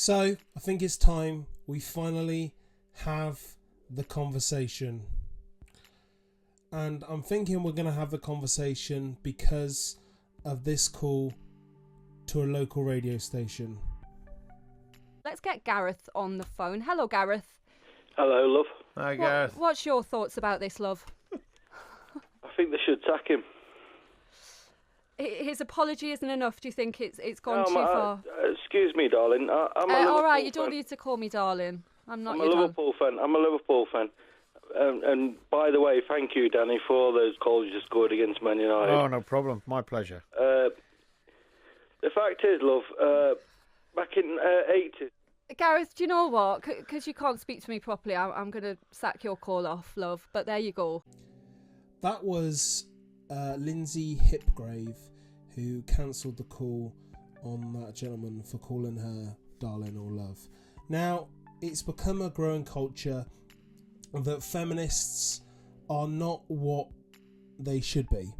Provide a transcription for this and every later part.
So I think it's time we finally have the conversation. And I'm thinking we're going to have the conversation because of this call to a local radio station. Let's get Gareth on the phone. Hello, Gareth. Hello, love. Hi, Gareth. What's your thoughts about this, love? I think they should sack him. His apology isn't enough. Do you think it's gone too far? Excuse me, darling. I'm a Liverpool all right, you fan. don't need to call me darling. I'm not I'm a your Liverpool fan. I'm a Liverpool fan. And by the way, thank you, Danny, for all those calls you scored against Man United. Oh, no problem. My pleasure. The fact is, love, back in 80s... Gareth, do you know what? Because you can't speak to me properly, I'm going to sack your call off, love. But there you go. That was Lindsay Hipgrave, who cancelled the call on that gentleman for calling her darling or love. Now, it's become a growing culture that feminists are not what they should be.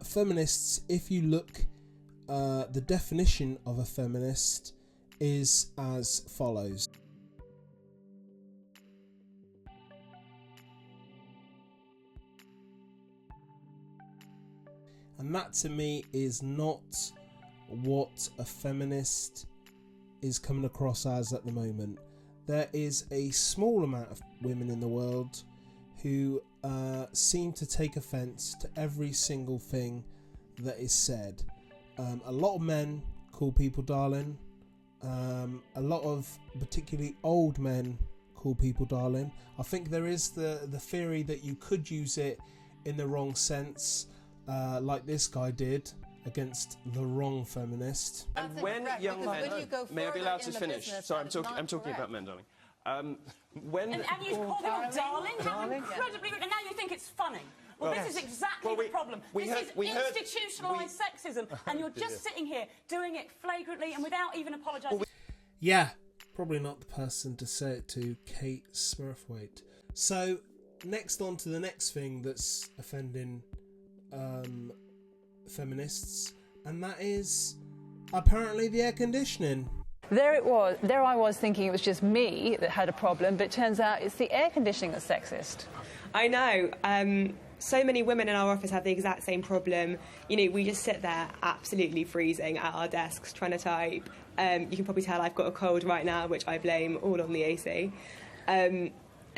Feminists, if you look, the definition of a feminist is as follows. And that to me is not what a feminist is coming across as at the moment. There is a small amount of women in the world who seem to take offence to every single thing that is said. A lot of men call people darling. A lot of particularly old men call people darling. I think there is the theory that you could use it in the wrong sense, like this guy did against the wrong feminist. And when young men, may I be allowed to finish? Sorry, I'm talking about men, darling. And you call them darling? How incredibly rude. And now you think it's funny. Well, this is exactly the problem. This is institutionalised sexism, and you're just sitting here doing it flagrantly and without even apologising. Yeah, probably not the person to say it to, Kate Smurthwaite. So, next on to the next thing that's offending feminists, and that is apparently the air conditioning. There it was. There I was thinking it was just me that had a problem, but it turns out it's the air conditioning that's sexist. I know. So many women in our office have the exact same problem. You know, we just sit there absolutely freezing at our desks trying to type. You can probably tell I've got a cold right now, which I blame all on the AC. And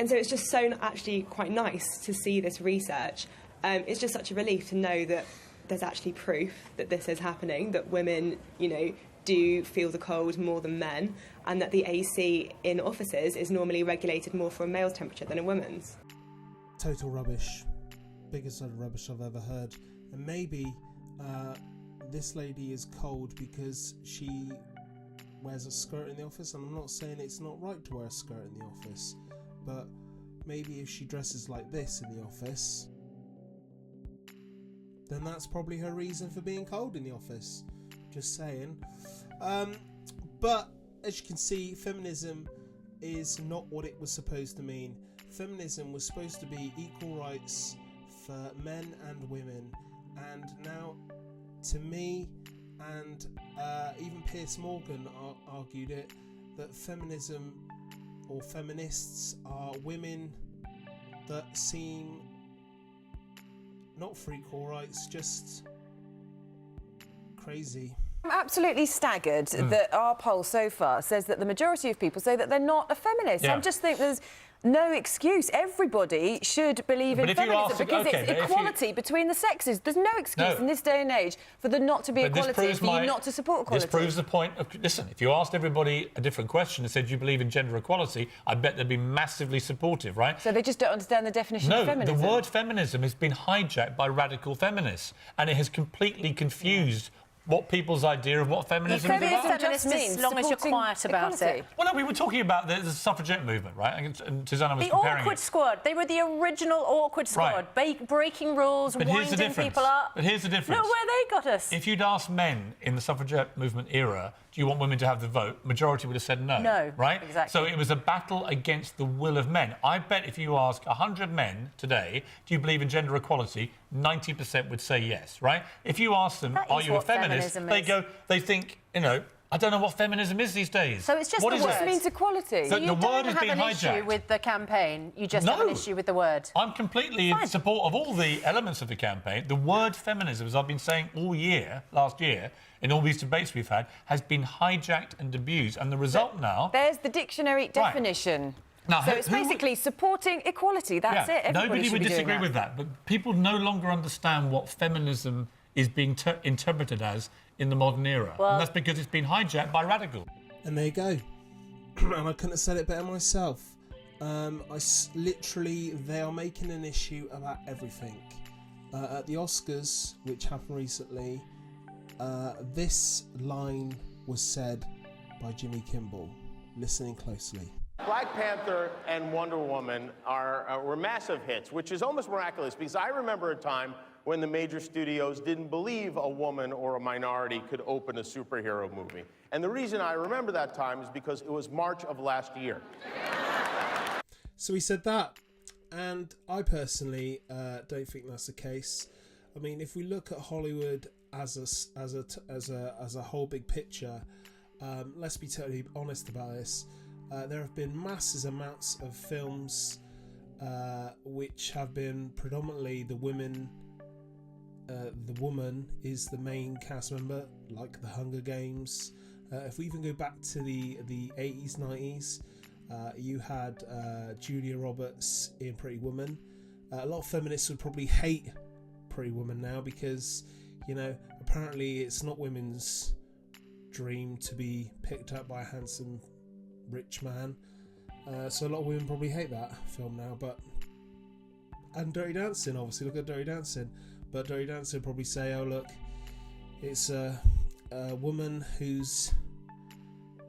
so it's just so actually quite nice to see this research. It's just such a relief to know that there's actually proof that this is happening, that women, you know, do feel the cold more than men, and that the AC in offices is normally regulated more for a male's temperature than a woman's. Total rubbish. Biggest load of rubbish I've ever heard. And maybe this lady is cold because she wears a skirt in the office, and I'm not saying it's not right to wear a skirt in the office, but maybe if she dresses like this in the office, then that's probably her reason for being cold in the office. Just saying. But as you can see, feminism is not what it was supposed to mean. Feminism was supposed to be equal rights for men and women, and now, to me, and even Piers Morgan argued it, that feminism or feminists are women that seem not for equal rights, just crazy. I'm absolutely staggered that our poll so far says that the majority of people say that they're not a feminist. Yeah. I just think there's no excuse. Everybody should believe in feminism because it's equality between the sexes. There's no excuse in this day and age for there not to be equality, for you not to support equality. This proves the point of... Listen, if you asked everybody a different question and said you believe in gender equality, I bet they'd be massively supportive, right? So they just don't understand the definition of feminism. No, the word feminism has been hijacked by radical feminists, and it has completely confused what people's idea of what feminism is about. Feminist as long as you're quiet about it. Well, no, we were talking about the suffragette movement, right? And Susanna was the comparing awkward squad. They were the original awkward squad, breaking rules, winding people up. But here's the difference. Look where they got us. If you'd asked men in the suffragette movement era, do you want women to have the vote? Majority would have said no. No, right? Exactly. So it was a battle against the will of men. I bet if you ask 100 men today, do you believe in gender equality? 90% would say yes, right? If you ask them, are you a feminist? They go, they think, you know, I don't know what feminism is these days. So it's just what the word. word. It just means equality. So you the word don't has have been an hijacked. issue with the campaign. You just have an issue with the word. I'm completely in support of all the elements of the campaign. The word feminism, as I've been saying all year, last year, in all these debates we've had, has been hijacked and abused. And the result now... There's the dictionary definition. Now, so it's basically supporting equality. That's it. Everybody nobody should would be doing disagree that. with that. But people no longer understand what feminism is being interpreted as in the modern era. Well, and that's because it's been hijacked by radicals. And there you go. And I couldn't have said it better myself. Literally, they are making an issue about everything. At the Oscars, which happened recently, this line was said by Jimmy Kimmel. Listening closely. Black Panther and Wonder Woman were massive hits, which is almost miraculous because I remember a time when the major studios didn't believe a woman or a minority could open a superhero movie. And the reason I remember that time is because it was March of last year. So he said that, and I personally don't think that's the case. I mean, if we look at Hollywood as a whole big picture, let's be totally honest about this. There have been massive amounts of films which have been predominantly the women. The woman is the main cast member, like The Hunger Games. If we even go back to the 80s, 90s, you had Julia Roberts in Pretty Woman. A lot of feminists would probably hate Pretty Woman now because, you know, apparently it's not women's dream to be picked up by a handsome rich man. So a lot of women probably hate that film now. And Dirty Dancing, obviously, look at Dirty Dancing. But Dirty Dancing would probably say, oh look, it's a woman who's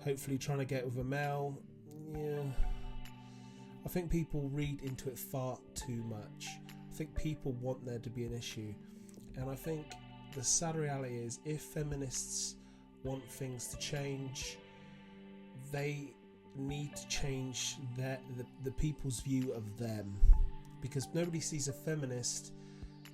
hopefully trying to get with a male. Yeah, I think people read into it far too much. I think people want there to be an issue, and I think the sad reality is, if feminists want things to change, they need to change the people's view of them, because nobody sees a feminist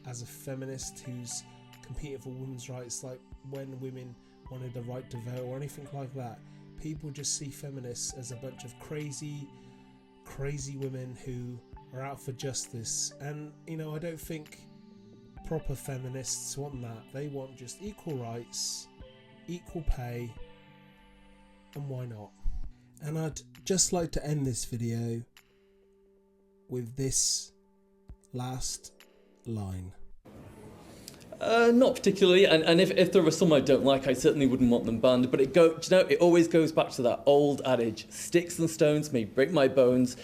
as a feminist who's competing for women's rights, like when women wanted the right to vote or anything like that. People just see feminists as a bunch of crazy women who are out for justice. And, you know, I don't think proper feminists want that. They want just equal rights, equal pay, and why not? And I'd just like to end this video with this last line. Not particularly, and if there are some I don't like, I certainly wouldn't want them banned. But it always goes back to that old adage: sticks and stones may break my bones,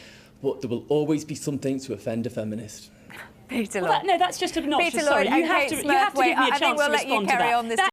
but there will always be something to offend a feminist. Peter Lloyd. No, that's just obnoxious. Peter Lloyd, Sorry, you have to give me a chance to respond to that.